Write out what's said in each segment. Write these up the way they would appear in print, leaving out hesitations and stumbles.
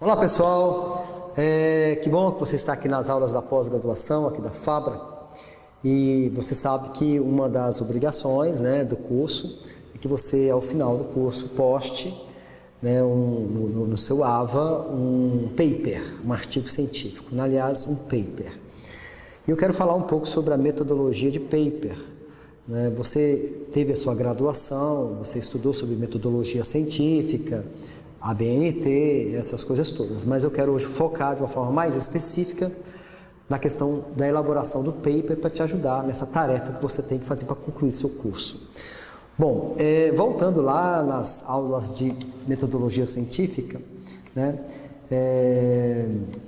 Olá pessoal, que bom que você está aqui nas aulas da pós-graduação, aqui da Fabra, e você sabe que uma das obrigações, do curso é que você, ao final do curso, poste no seu AVA um paper, um artigo científico, aliás, um paper. E eu quero falar um pouco sobre a metodologia de paper. Você teve a sua graduação, você estudou sobre metodologia científica, a BNT, essas coisas todas, mas eu quero hoje focar de uma forma mais específica na questão da elaboração do paper para te ajudar nessa tarefa que você tem que fazer para concluir seu curso. Bom, voltando lá nas aulas de metodologia científica,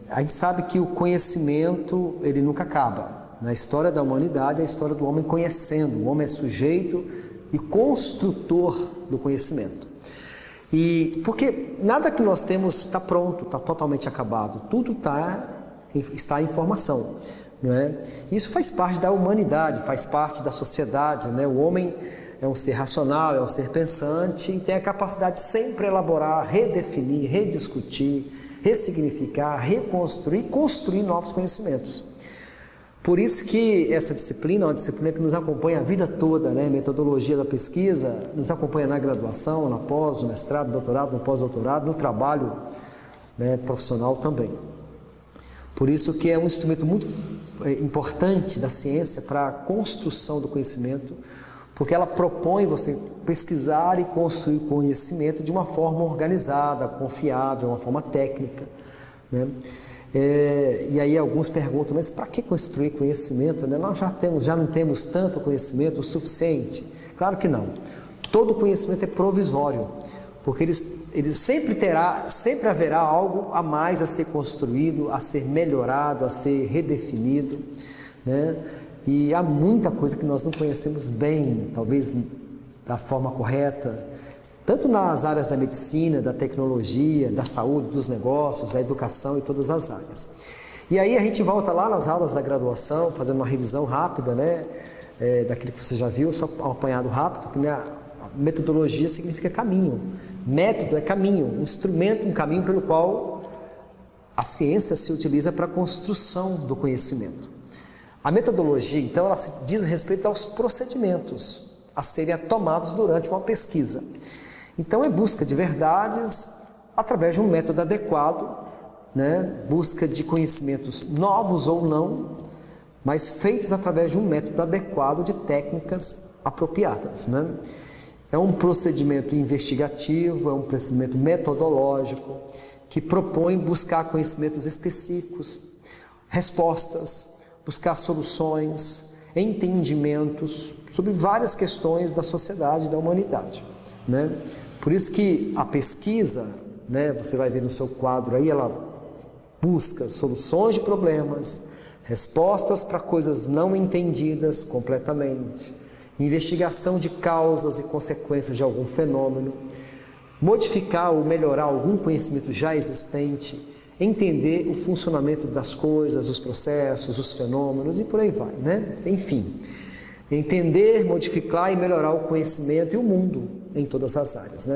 a gente sabe que o conhecimento ele nunca acaba. Na história da humanidade, é a história do homem conhecendo. O homem é sujeito e construtor do conhecimento. E porque nada que nós temos está pronto, está totalmente acabado. Tudo está em formação. Isso faz parte da humanidade, faz parte da sociedade. O homem é um ser racional, é um ser pensante e tem a capacidade de sempre elaborar, redefinir, rediscutir, ressignificar, reconstruir e construir novos conhecimentos. Por isso que essa disciplina é uma disciplina que nos acompanha a vida toda, metodologia da pesquisa, nos acompanha na graduação, na pós, no mestrado, no doutorado, no pós-doutorado, no trabalho profissional também. Por isso que é um instrumento muito importante da ciência para a construção do conhecimento, porque ela propõe você pesquisar e construir conhecimento de uma forma organizada, confiável, uma forma técnica, E aí alguns perguntam, mas para que construir conhecimento? Nós já não temos tanto conhecimento o suficiente? Claro que não. Todo conhecimento é provisório, porque ele sempre haverá algo a mais a ser construído, a ser melhorado, a ser redefinido, E há muita coisa que nós não conhecemos bem, talvez da forma correta, tanto nas áreas da medicina, da tecnologia, da saúde, dos negócios, da educação e todas as áreas. E aí a gente volta lá nas aulas da graduação, fazendo uma revisão rápida, daquilo que você já viu, só um apanhado rápido, que a metodologia significa caminho. Método é caminho, um instrumento, um caminho pelo qual a ciência se utiliza para a construção do conhecimento. A metodologia, então, ela diz respeito aos procedimentos a serem tomados durante uma pesquisa. Então, é busca de verdades através de um método adequado, busca de conhecimentos novos ou não, mas feitos através de um método adequado de técnicas apropriadas. É um procedimento investigativo, é um procedimento metodológico que propõe buscar conhecimentos específicos, respostas, buscar soluções, entendimentos sobre várias questões da sociedade e da humanidade. Por isso que a pesquisa, você vai ver no seu quadro aí, ela busca soluções de problemas, respostas para coisas não entendidas completamente, investigação de causas e consequências de algum fenômeno, modificar ou melhorar algum conhecimento já existente, entender o funcionamento das coisas, os processos, os fenômenos e por aí vai, Enfim, entender, modificar e melhorar o conhecimento e o mundo em todas as áreas,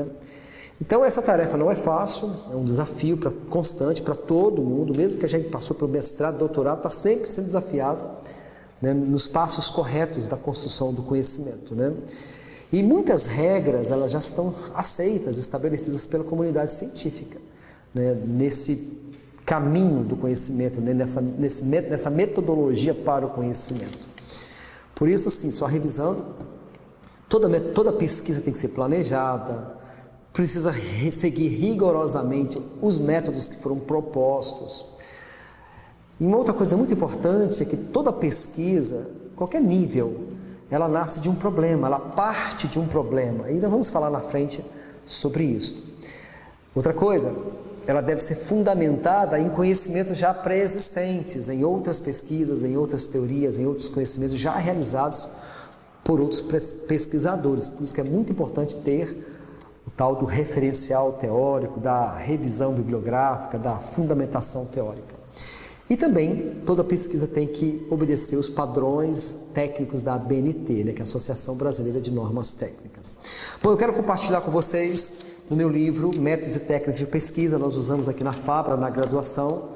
Então essa tarefa não é fácil, é um desafio constante para todo mundo, mesmo que a gente passou pelo mestrado, doutorado, está sempre sendo desafiado, nos passos corretos da construção do conhecimento, E muitas regras, elas já estão aceitas, estabelecidas pela comunidade científica, nesse caminho do conhecimento, nessa metodologia para o conhecimento. Por isso, assim, só revisando, toda pesquisa tem que ser planejada, precisa seguir rigorosamente os métodos que foram propostos. E uma outra coisa muito importante é que toda pesquisa, qualquer nível, ela nasce de um problema, ela parte de um problema. E nós vamos falar na frente sobre isso. Outra coisa, ela deve ser fundamentada em conhecimentos já pré-existentes, em outras pesquisas, em outras teorias, em outros conhecimentos já realizados por outros pesquisadores. Por isso que é muito importante ter o tal do referencial teórico, da revisão bibliográfica, da fundamentação teórica. E também toda pesquisa tem que obedecer os padrões técnicos da ABNT, que é a Associação Brasileira de Normas Técnicas. Bom, eu quero compartilhar com vocês no meu livro Métodos e Técnicas de Pesquisa, nós usamos aqui na FABRA, na graduação.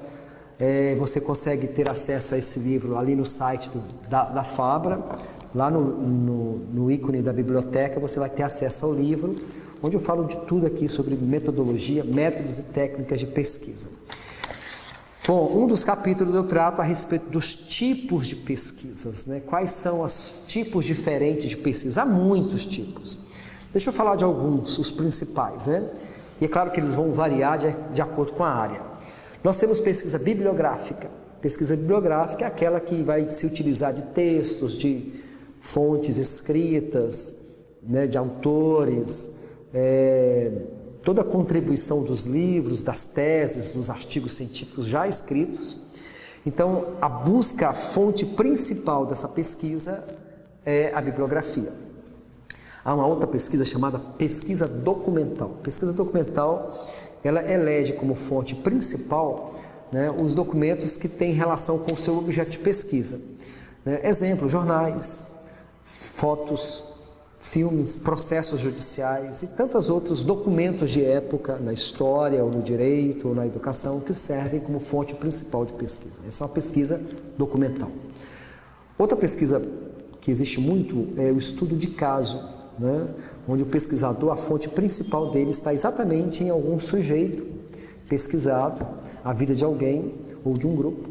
Você consegue ter acesso a esse livro ali no site da FABRA, lá no ícone da biblioteca você vai ter acesso ao livro, onde eu falo de tudo aqui sobre metodologia, métodos e técnicas de pesquisa. Bom, um dos capítulos eu trato a respeito dos tipos de pesquisas, né? Quais são os tipos diferentes de pesquisa? Há muitos tipos. Deixa eu falar de alguns, os principais, né? E é claro que eles vão variar de acordo com a área. Nós temos pesquisa bibliográfica. Pesquisa bibliográfica é aquela que vai se utilizar de textos, de fontes escritas, né, de autores, toda a contribuição dos livros, das teses, dos artigos científicos já escritos. Então, a busca, a fonte principal dessa pesquisa é a bibliografia. Há uma outra pesquisa chamada pesquisa documental. Pesquisa documental, ela elege como fonte principal, né, os documentos que têm relação com o seu objeto de pesquisa. Né? Exemplo, jornais, fotos, filmes, processos judiciais e tantos outros documentos de época na história, ou no direito, ou na educação, que servem como fonte principal de pesquisa. Essa é uma pesquisa documental. Outra pesquisa que existe muito é o estudo de caso, né? Onde o pesquisador, a fonte principal dele está exatamente em algum sujeito pesquisado, a vida de alguém ou de um grupo,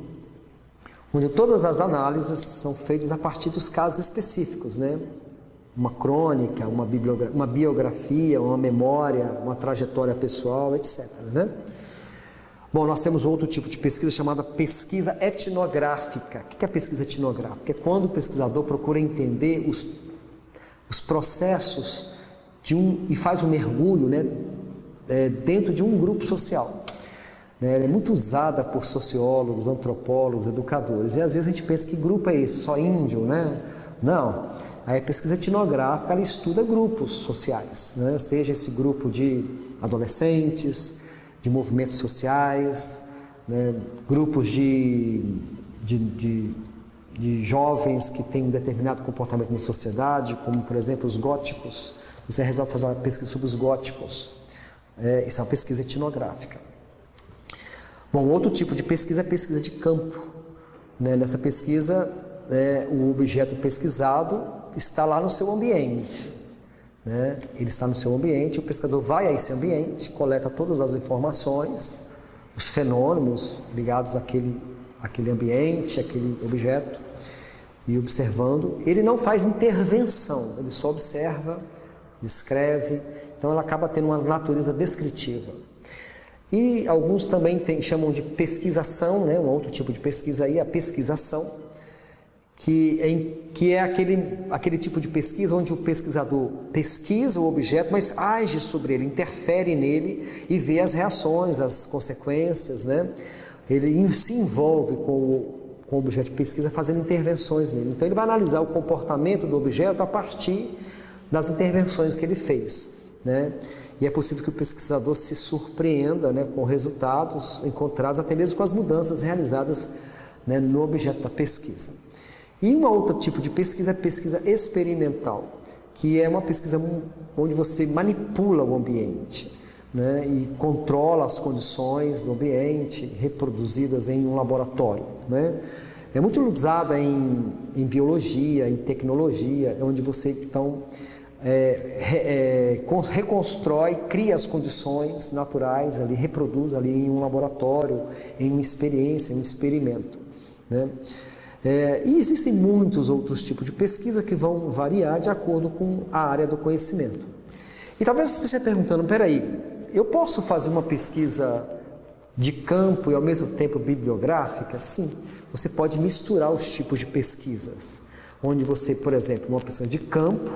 onde todas as análises são feitas a partir dos casos específicos, né? Uma crônica, uma biografia, uma memória, uma trajetória pessoal, etc. Né? Bom, nós temos outro tipo de pesquisa chamada pesquisa etnográfica. O que é pesquisa etnográfica? É quando o pesquisador procura entender os processos e faz um mergulho, né, dentro de um grupo social. Ela é muito usada por sociólogos, antropólogos, educadores. E às vezes a gente pensa, que grupo é esse? Só índio, né? Não, a pesquisa etnográfica ela estuda grupos sociais, né? Seja esse grupo de adolescentes, de movimentos sociais, né? Grupos de jovens que têm um determinado comportamento na sociedade, como por exemplo os góticos. Você resolve fazer uma pesquisa sobre os góticos, isso é uma pesquisa etnográfica. Bom, outro tipo de pesquisa é pesquisa de campo, né? Nessa pesquisa o objeto pesquisado está lá no seu ambiente, né? Ele está no seu ambiente, o pesquisador vai a esse ambiente, coleta todas as informações, os fenômenos ligados àquele ambiente, àquele objeto, e observando, ele não faz intervenção, ele só observa, escreve, então ela acaba tendo uma natureza descritiva. E alguns também chamam de pesquisação, né? Um outro tipo de pesquisa aí é a pesquisação, que é aquele tipo de pesquisa onde o pesquisador pesquisa o objeto, mas age sobre ele, interfere nele e vê as reações, as consequências, né? Ele se envolve com o objeto de pesquisa fazendo intervenções nele. Então ele vai analisar o comportamento do objeto a partir das intervenções que ele fez, né? E é possível que o pesquisador se surpreenda, né, com resultados encontrados, até mesmo com as mudanças realizadas, né, no objeto da pesquisa. E um outro tipo de pesquisa é pesquisa experimental, que é uma pesquisa onde você manipula o ambiente, né, e controla as condições do ambiente reproduzidas em um laboratório, né? É muito usada em biologia, em tecnologia, onde você então reconstrói, cria as condições naturais, ali, reproduz ali em um laboratório, em uma experiência, em um experimento, né? E existem muitos outros tipos de pesquisa que vão variar de acordo com a área do conhecimento. E talvez você esteja perguntando, peraí, eu posso fazer uma pesquisa de campo e ao mesmo tempo bibliográfica? Sim, você pode misturar os tipos de pesquisas, onde você, por exemplo, uma pesquisa de campo,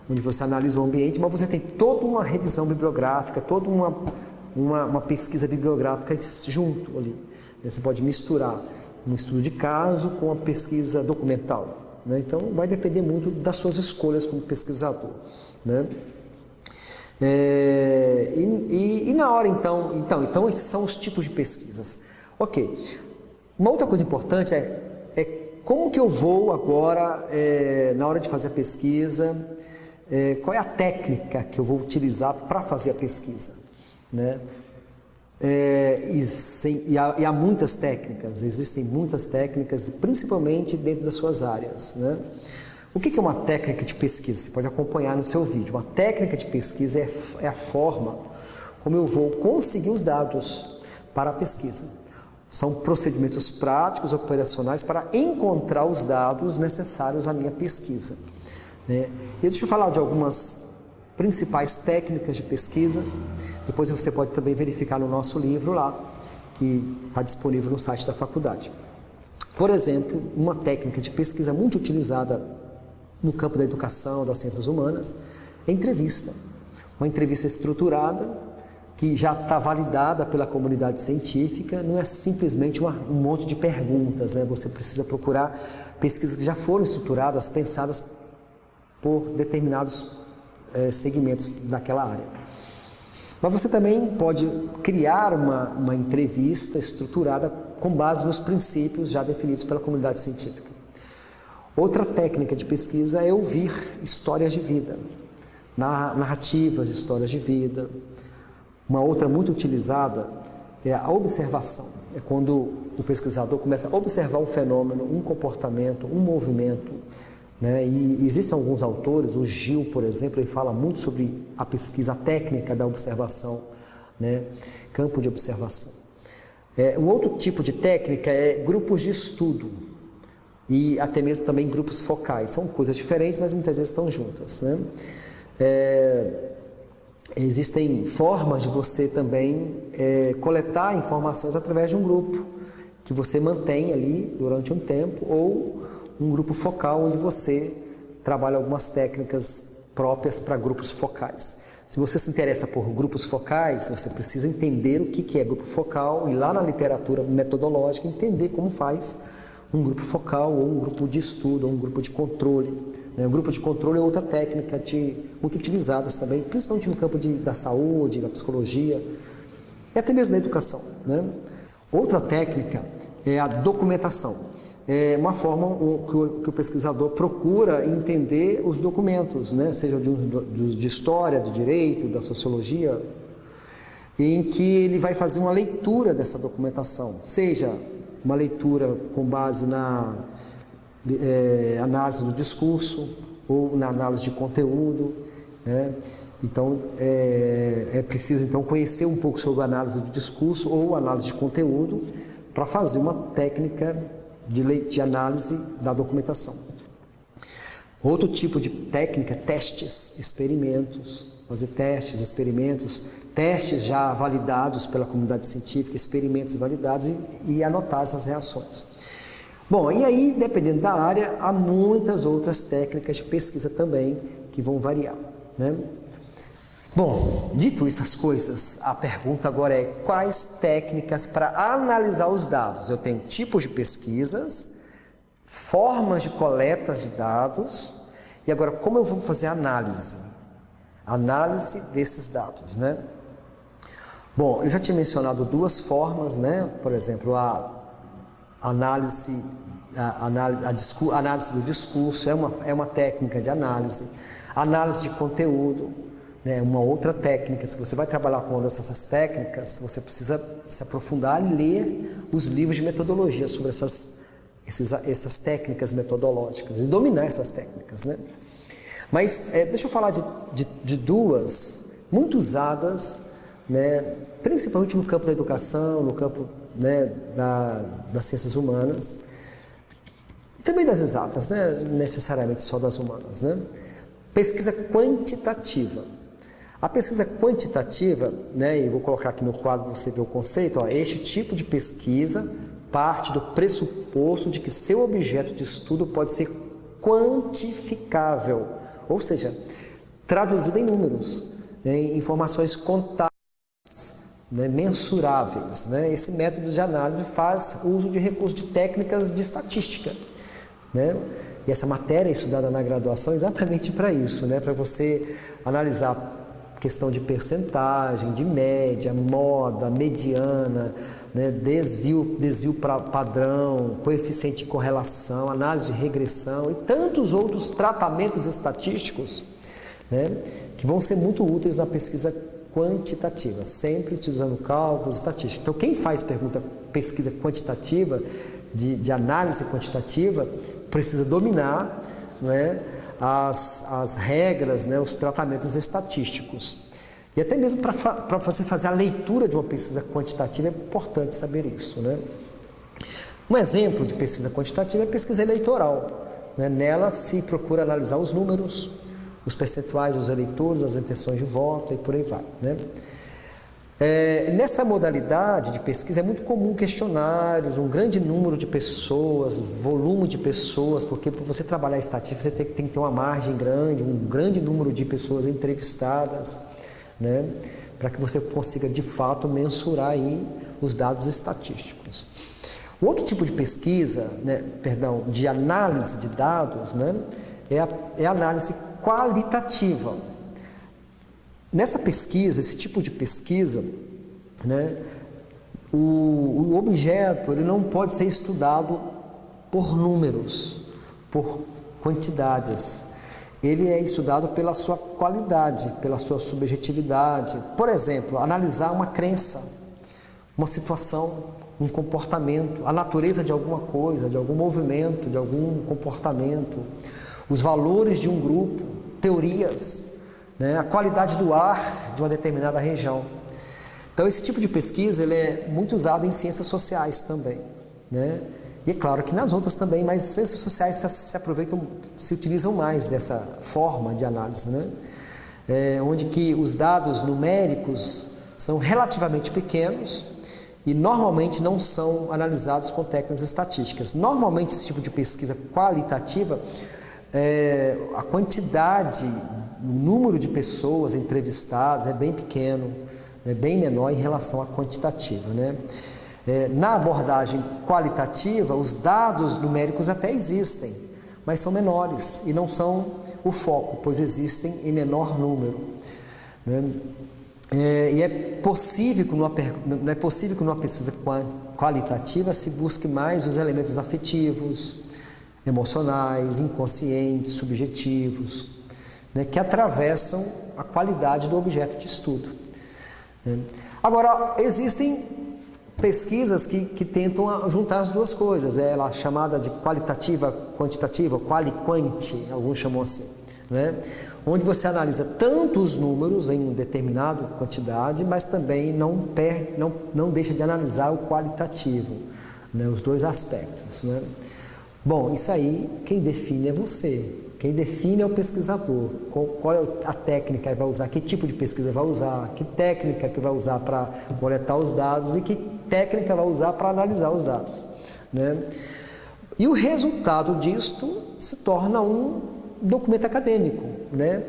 onde você analisa o ambiente, mas você tem toda uma revisão bibliográfica, toda uma pesquisa bibliográfica junto ali. Você pode misturar um estudo de caso com a pesquisa documental, né? Então vai depender muito das suas escolhas como pesquisador, né? E na hora então esses são os tipos de pesquisas. Ok, uma outra coisa importante é como que eu vou agora, na hora de fazer a pesquisa, qual é a técnica que eu vou utilizar para fazer a pesquisa, né? E há muitas técnicas, existem muitas técnicas, principalmente dentro das suas áreas, né? O que é uma técnica de pesquisa? Você pode acompanhar no seu vídeo. Uma técnica de pesquisa é a forma como eu vou conseguir os dados para a pesquisa. São procedimentos práticos, operacionais para encontrar os dados necessários à minha pesquisa, né? E deixa eu falar de algumas principais técnicas de pesquisas. Depois você pode também verificar no nosso livro lá, que está disponível no site da faculdade. Por exemplo, uma técnica de pesquisa muito utilizada no campo da educação, das ciências humanas, é a entrevista. Uma entrevista estruturada, que já está validada pela comunidade científica, não é simplesmente um monte de perguntas, né? Você precisa procurar pesquisas que já foram estruturadas, pensadas por determinados segmentos daquela área. Mas você também pode criar uma entrevista estruturada com base nos princípios já definidos pela comunidade científica. Outra técnica de pesquisa é ouvir histórias de vida, narrativas de histórias de vida. Uma outra muito utilizada é a observação. É quando o pesquisador começa a observar um fenômeno, um comportamento, um movimento, né? E existem alguns autores, o Gil, por exemplo, ele fala muito sobre a pesquisa, a técnica da observação, né? Campo de observação. Um outro tipo de técnica é grupos de estudo e até mesmo também grupos focais. São coisas diferentes, mas muitas vezes estão juntas, né? Existem formas de você também coletar informações através de um grupo que você mantém ali durante um tempo, ou um grupo focal onde você trabalha algumas técnicas próprias para grupos focais. Se você se interessa por grupos focais, você precisa entender o que é grupo focal e lá na literatura metodológica entender como faz um grupo focal ou um grupo de estudo ou um grupo de controle. O grupo de controle é outra técnica muito utilizada também, principalmente no campo da saúde, da psicologia e até mesmo na educação, né? Outra técnica é a documentação. É uma forma que o pesquisador procura entender os documentos, né? Seja de história, do direito, da sociologia, em que ele vai fazer uma leitura dessa documentação, seja uma leitura com base na análise do discurso ou na análise de conteúdo, né? Então, é preciso então conhecer um pouco sobre a análise do discurso ou análise de conteúdo para fazer uma técnica de análise da documentação. Outro tipo de técnica, testes, experimentos, fazer testes, experimentos, testes já validados pela comunidade científica, experimentos validados e anotar essas reações. Bom, e aí, dependendo da área, há muitas outras técnicas de pesquisa também que vão variar, né? Bom, dito essas coisas, a pergunta agora é: quais técnicas para analisar os dados? Eu tenho tipos de pesquisas, formas de coleta de dados, e agora como eu vou fazer a análise desses dados, né? Bom, eu já tinha mencionado duas formas, né? Por exemplo, a análise do discurso é uma técnica de análise. Análise de conteúdo, né? Uma outra técnica. Se você vai trabalhar com uma dessas técnicas, você precisa se aprofundar e ler os livros de metodologia sobre essas técnicas metodológicas e dominar essas técnicas, né? Mas deixa eu falar de duas muito usadas, né? Principalmente no campo da educação, no campo, né, das ciências humanas e também das exatas, né? Necessariamente só das humanas, né? Pesquisa quantitativa. A pesquisa quantitativa, né, e vou colocar aqui no quadro para você ver o conceito, este tipo de pesquisa parte do pressuposto de que seu objeto de estudo pode ser quantificável, ou seja, traduzido em números, em informações contábeis, né, mensuráveis, né? Esse método de análise faz uso de recursos de técnicas de estatística, né? E essa matéria é estudada na graduação exatamente para isso, né? Para você analisar questão de percentagem, de média, moda, mediana, né? desvio padrão, coeficiente de correlação, análise de regressão e tantos outros tratamentos estatísticos, né, que vão ser muito úteis na pesquisa quantitativa, sempre utilizando cálculos estatísticos. Então, quem faz pesquisa quantitativa, de análise quantitativa, precisa dominar, né, as regras, né, os tratamentos estatísticos. E até mesmo para você fazer a leitura de uma pesquisa quantitativa é importante saber isso, né? Um exemplo de pesquisa quantitativa é a pesquisa eleitoral, né? Nela se procura analisar os números, os percentuais dos eleitores, as intenções de voto e por aí vai, né? Nessa modalidade de pesquisa é muito comum questionários, um grande número de pessoas, volume de pessoas, porque para você trabalhar estatística você tem que ter uma margem grande, um grande número de pessoas entrevistadas, né, para que você consiga de fato mensurar aí os dados estatísticos. O outro tipo de pesquisa, né, de análise de dados, né, é a análise qualitativa. Nessa pesquisa, esse tipo de pesquisa, né, o objeto ele não pode ser estudado por números, por quantidades. Ele é estudado pela sua qualidade, pela sua subjetividade. Por exemplo, analisar uma crença, uma situação, um comportamento, a natureza de alguma coisa, de algum movimento, de algum comportamento, os valores de um grupo, teorias, né, a qualidade do ar de uma determinada região. Então, esse tipo de pesquisa ele é muito usado em ciências sociais também, né? E é claro que nas outras também, mas ciências sociais se utilizam mais dessa forma de análise, né? Onde que os dados numéricos são relativamente pequenos e normalmente não são analisados com técnicas estatísticas. Normalmente, esse tipo de pesquisa qualitativa, a quantidade, o número de pessoas entrevistadas é bem pequeno, é bem menor em relação à quantitativa, né? Na abordagem qualitativa, os dados numéricos até existem, mas são menores e não são o foco, pois existem em menor número, né? E é possível que numa pesquisa qualitativa se busque mais os elementos afetivos, emocionais, inconscientes, subjetivos, né, que atravessam a qualidade do objeto de estudo, né? Agora, existem pesquisas que tentam juntar as duas coisas, ela chamada de qualitativa, quantitativa, quali-quanti, alguns chamam assim, né? Onde você analisa tanto os números em uma determinada quantidade, mas também não deixa de analisar o qualitativo, né? Os dois aspectos, né? Bom, isso aí quem define é você. Quem define é o pesquisador. Qual é a técnica que vai usar, que tipo de pesquisa vai usar, que técnica que vai usar para coletar os dados e que técnica vai usar para analisar os dados, né? E o resultado disto se torna um documento acadêmico, né?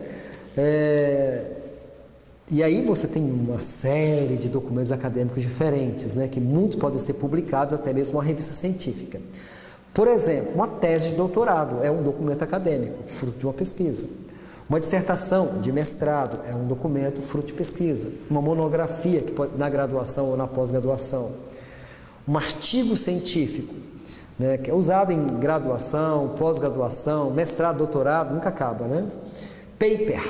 E aí você tem uma série de documentos acadêmicos diferentes, né? Que muitos podem ser publicados até mesmo numa revista científica. Por exemplo, uma tese de doutorado é um documento acadêmico, fruto de uma pesquisa. Uma dissertação de mestrado é um documento fruto de pesquisa. Uma monografia, que pode, na graduação ou na pós-graduação. Um artigo científico, né, que é usado em graduação, pós-graduação, mestrado, doutorado, nunca acaba, né? Paper,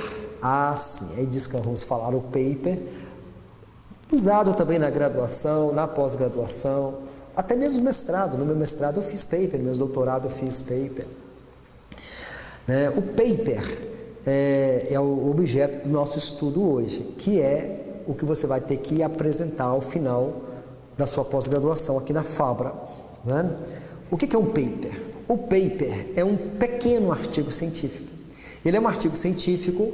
sim, é disso que vamos falar, o paper. Usado também na graduação, na pós-graduação. Até mesmo mestrado, no meu mestrado eu fiz paper, no meu doutorado eu fiz paper. O paper é o objeto do nosso estudo hoje, que é o que você vai ter que apresentar ao final da sua pós-graduação aqui na FABRA, né? O que é um paper? O paper é um pequeno artigo científico. Ele é um artigo científico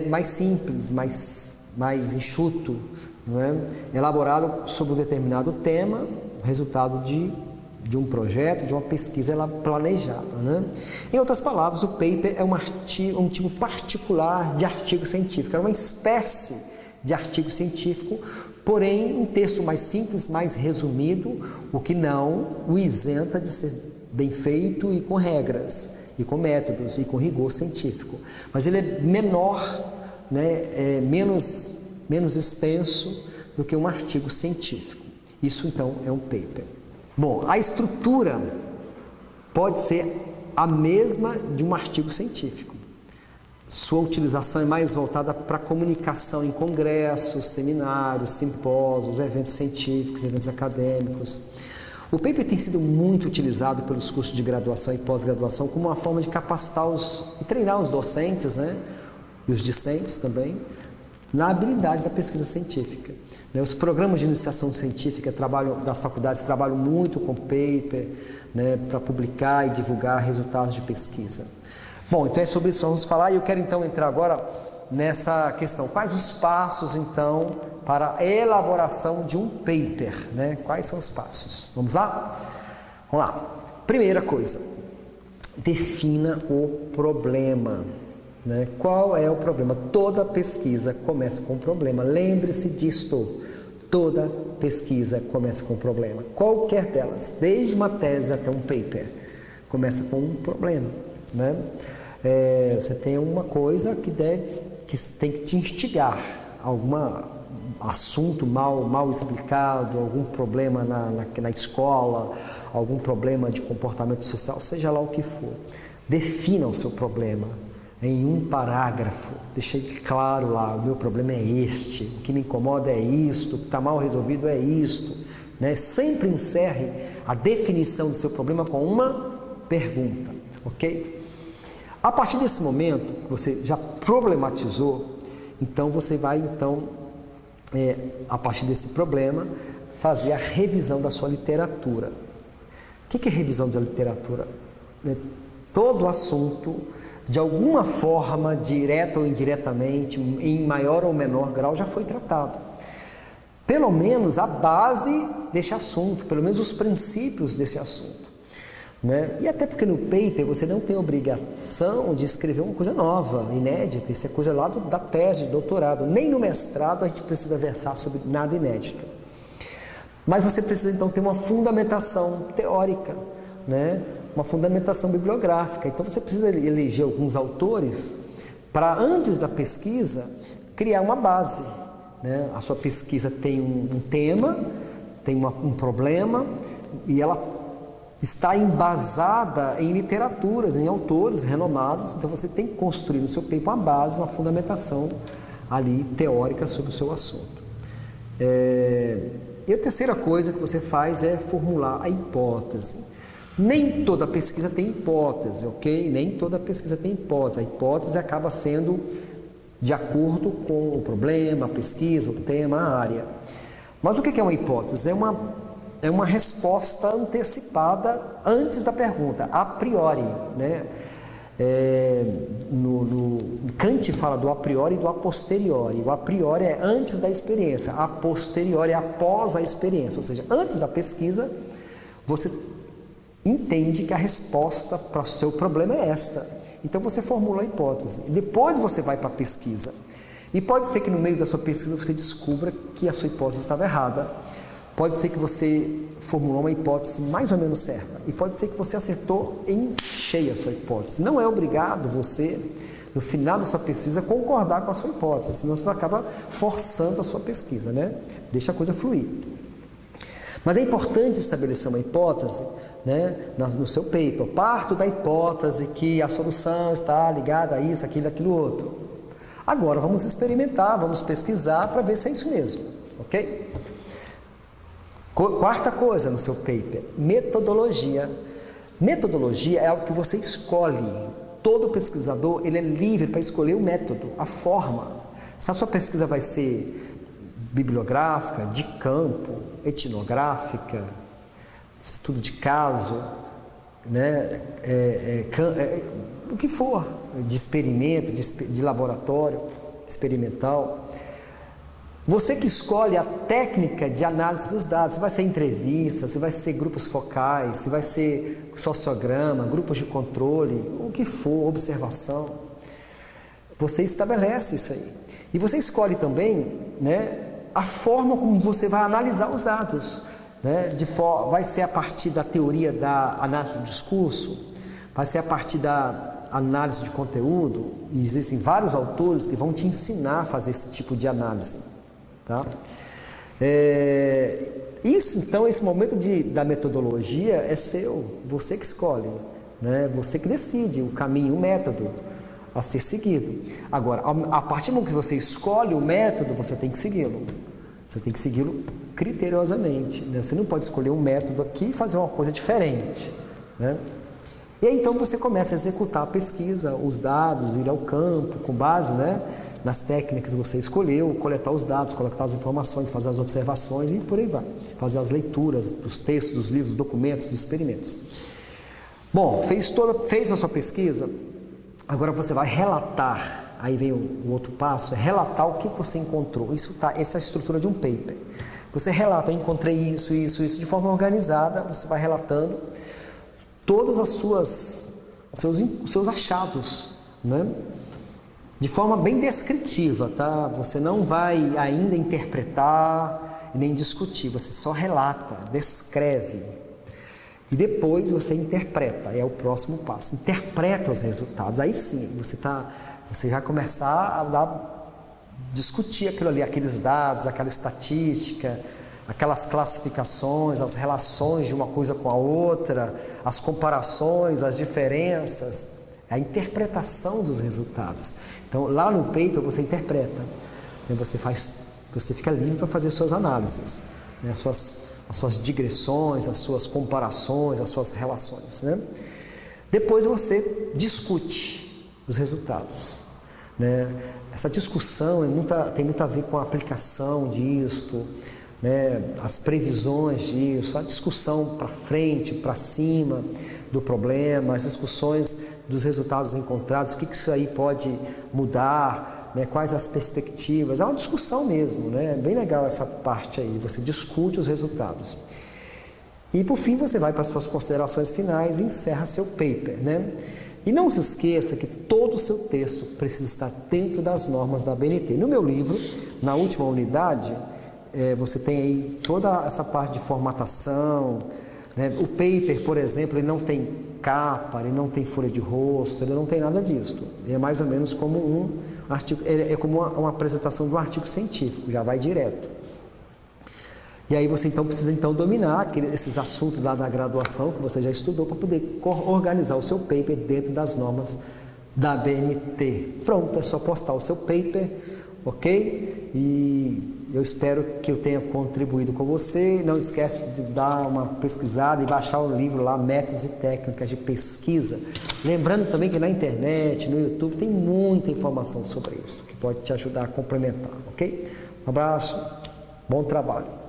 mais simples, mais enxuto, não é? Elaborado sobre um determinado tema, resultado de um projeto, de uma pesquisa planejada, né? Em outras palavras, o paper é um tipo particular de artigo científico, é uma espécie de artigo científico, porém um texto mais simples, mais resumido, o que não o isenta de ser bem feito e com regras, e com métodos, e com rigor científico. Mas ele é menor, né? Menos extenso do que um artigo científico. Isso, então, é um paper. Bom, a estrutura pode ser a mesma de um artigo científico. Sua utilização é mais voltada para comunicação em congressos, seminários, simpósios, eventos científicos, eventos acadêmicos. O paper tem sido muito utilizado pelos cursos de graduação e pós-graduação como uma forma de capacitar e treinar os docentes, né, e os discentes também, na habilidade da pesquisa científica. Os programas de iniciação científica das faculdades trabalham muito com paper, né, para publicar e divulgar resultados de pesquisa. Bom, então é sobre isso que vamos falar e eu quero então entrar agora nessa questão. Quais os passos então para a elaboração de um paper, né? Quais são os passos? Vamos lá? Vamos lá. Primeira coisa, defina o problema. Né? Qual é o problema? Toda pesquisa começa com um problema. Lembre-se disto. Toda pesquisa começa com um problema. Qualquer delas, desde uma tese até um paper, começa com um problema. Né? Você tem uma coisa que tem que te instigar, algum assunto mal explicado, algum problema na escola, algum problema de comportamento social, seja lá o que for. Defina o seu problema em um parágrafo, deixe claro lá, o meu problema é este, o que me incomoda é isto, o que está mal resolvido é isto. Né? Sempre encerre a definição do seu problema com uma pergunta, ok? A partir desse momento, que você já problematizou, então você vai, a partir desse problema, fazer a revisão da sua literatura. O que é revisão da literatura? Todo assunto, de alguma forma, direta ou indiretamente, em maior ou menor grau, já foi tratado. Pelo menos a base desse assunto, pelo menos os princípios desse assunto. Né? E até porque no paper você não tem obrigação de escrever uma coisa nova, inédita, isso é coisa lá da tese de doutorado, nem no mestrado a gente precisa versar sobre nada inédito. Mas você precisa então ter uma fundamentação teórica, né? Uma fundamentação bibliográfica, então você precisa eleger alguns autores para antes da pesquisa criar uma base. Né? A sua pesquisa tem um tema, tem um problema e ela está embasada em literaturas, em autores renomados, então você tem que construir no seu paper uma base, uma fundamentação ali teórica sobre o seu assunto. E a terceira coisa que você faz é formular a hipótese. Nem toda pesquisa tem hipótese, ok? Nem toda pesquisa tem hipótese. A hipótese acaba sendo de acordo com o problema, a pesquisa, o tema, a área. Mas o que é uma hipótese? É uma resposta antecipada antes da pergunta, a priori. Né? Kant fala do a priori e do a posteriori. O a priori é antes da experiência, a posteriori é após a experiência. Ou seja, antes da pesquisa, você entende que a resposta para o seu problema é esta. Então você formula a hipótese. Depois você vai para a pesquisa. E pode ser que no meio da sua pesquisa você descubra que a sua hipótese estava errada. Pode ser que você formulou uma hipótese mais ou menos certa. E pode ser que você acertou em cheio a sua hipótese. Não é obrigado você, no final da sua pesquisa, concordar com a sua hipótese. Senão você acaba forçando a sua pesquisa, né? Deixa a coisa fluir. Mas é importante estabelecer uma hipótese, né, no seu paper. Eu parto da hipótese que a solução está ligada a isso, aquilo, outro. Agora vamos experimentar, vamos pesquisar para ver se é isso mesmo, ok? Quarta coisa no seu paper, metodologia. Metodologia é algo que você escolhe. Todo pesquisador ele é livre para escolher o método, a forma. Se a sua pesquisa vai ser bibliográfica, de campo, etnográfica, estudo de caso, né? O que for, de experimento, de laboratório experimental. Você que escolhe a técnica de análise dos dados, se vai ser entrevista, se vai ser grupos focais, se vai ser sociograma, grupos de controle, o que for, observação. Você estabelece isso aí. E você escolhe também, né, a forma como você vai analisar os dados. Né? Vai ser a partir da teoria da análise do discurso, vai ser a partir da análise de conteúdo, e existem vários autores que vão te ensinar a fazer esse tipo de análise. Tá? Isso, então, esse momento da metodologia é seu, você que escolhe, né? Você que decide o caminho, o método. a ser seguido. Agora, a partir do momento que você escolhe o método, você tem que segui-lo. Você tem que segui-lo criteriosamente, né? Você não pode escolher um método aqui e fazer uma coisa diferente, né? E aí então você começa a executar a pesquisa, os dados, ir ao campo com base, né, nas técnicas que você escolheu, coletar os dados, coletar as informações, fazer as observações e por aí vai. Fazer as leituras dos textos, dos livros, dos documentos, dos experimentos. Bom, fez a sua pesquisa, agora você vai relatar. Aí vem o outro passo, é relatar o que você encontrou. Essa é a estrutura de um paper. Você relata, eu encontrei isso, de forma organizada, você vai relatando todas os seus achados, né? De forma bem descritiva, tá? Você não vai ainda interpretar e nem discutir, você só relata, descreve. E depois você interpreta, é o próximo passo. Interpreta os resultados, aí sim, você vai começar a discutir aquilo ali, aqueles dados, aquela estatística, aquelas classificações, as relações de uma coisa com a outra, as comparações, as diferenças, a interpretação dos resultados. Então, lá no paper você interpreta, né? Você fica livre para fazer suas análises, né? As suas digressões, as suas comparações, as suas relações, né? Depois você discute os resultados, né? Essa discussão tem muito a ver com a aplicação disto, né, as previsões disso, a discussão para frente, para cima do problema, as discussões dos resultados encontrados, o que isso aí pode mudar, né, quais as perspectivas, é uma discussão mesmo, né, é bem legal essa parte aí, você discute os resultados. E por fim você vai para as suas considerações finais e encerra seu paper, né? E não se esqueça que todo o seu texto precisa estar dentro das normas da ABNT. No meu livro, na última unidade, você tem aí toda essa parte de formatação, né? O paper, por exemplo, ele não tem capa, ele não tem folha de rosto, ele não tem nada disso. Ele é mais ou menos como um artigo, é como uma apresentação de um artigo científico, já vai direto. E aí você então precisa dominar esses assuntos lá da graduação que você já estudou para poder organizar o seu paper dentro das normas da ABNT. Pronto, é só postar o seu paper, ok? E eu espero que eu tenha contribuído com você. Não esquece de dar uma pesquisada e baixar o livro lá, Métodos e Técnicas de Pesquisa. Lembrando também que na internet, no YouTube, tem muita informação sobre isso, que pode te ajudar a complementar, ok? Um abraço, bom trabalho.